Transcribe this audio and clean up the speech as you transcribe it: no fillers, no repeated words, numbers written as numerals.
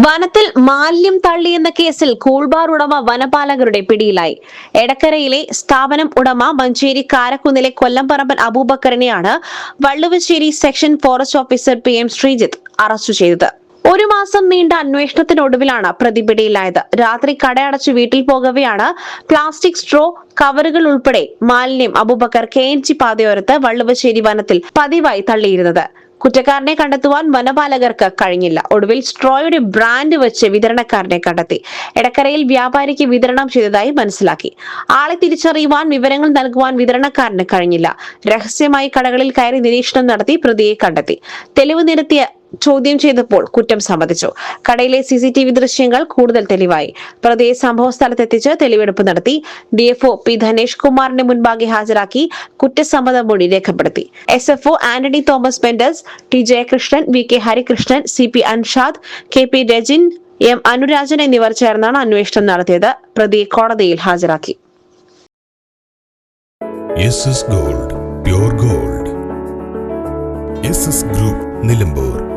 വനത്തിൽ മാലിന്യം തള്ളിയെന്ന കേസിൽ കൂൾബാർ ഉടമ വനപാലകരുടെ പിടിയിലായി. എടക്കരയിലെ സ്ഥാപനം ഉടമ മഞ്ചേരി കാരക്കുന്നിലെ കൊല്ലംപറമ്പൻ അബൂബക്കറിനെയാണ് വള്ളുവശ്ശേരി section forest officer PM Sreejith arrest ചെയ്തത്. ഒരു മാസം നീണ്ട അന്വേഷണത്തിനൊടുവിലാണ് പ്രതി പിടിയിലായത്. രാത്രി കടയടച്ച് വീട്ടിൽ പോകവെയാണ് പ്ലാസ്റ്റിക് സ്ട്രോ, കവറുകൾ ഉൾപ്പെടെ മാലിന്യം അബൂബക്കർ KNG പാതയോരത്ത് വള്ളുവശ്ശേരി വനത്തിൽ പതിവായി തള്ളിയിരുന്നത്. കുറ്റക്കാരനെ കണ്ടെത്തുവാൻ വനപാലകർക്ക് കഴിഞ്ഞില്ല. ഒടുവിൽ സ്ട്രോയുടെ ബ്രാൻഡ് വെച്ച് വിതരണക്കാരനെ കണ്ടെത്തി. എടക്കരയിൽ വ്യാപാരിക്ക് വിതരണം ചെയ്തതായി മനസ്സിലാക്കി. ആളെ തിരിച്ചറിയുവാൻ വിവരങ്ങൾ നൽകുവാൻ വിതരണക്കാരന് കഴിഞ്ഞില്ല. രഹസ്യമായി കടകളിൽ കയറി നിരീക്ഷണം നടത്തി പ്രതിയെ കണ്ടെത്തി. തെളിവ് നിരത്തിയ ചോദ്യം ചെയ്തപ്പോൾ കുറ്റം സമ്മതിച്ചു. കടയിലെ CCTV ദൃശ്യങ്ങൾ കൂടുതൽ തെളിവായി. പ്രതിയെ സംഭവ സ്ഥലത്തെത്തിച്ച് തെളിവെടുപ്പ് നടത്തി. DFO P ധനേഷ് കുമാറിന്റെ മുൻപാകെ ഹാജരാക്കി കുറ്റസമ്മത മൊഴി രേഖപ്പെടുത്തി. SFO Antony Thomas Pendas, T Jayakrishnan, VK Harikrishnan, CP Anshad, KP Rajin, M Anurajan എന്നിവർ ചേർന്നാണ് അന്വേഷണം നടത്തിയത്. പ്രതിയെ കോടതിയിൽ ഹാജരാക്കി. SS Gold, pure gold. SS Group, Nilambur.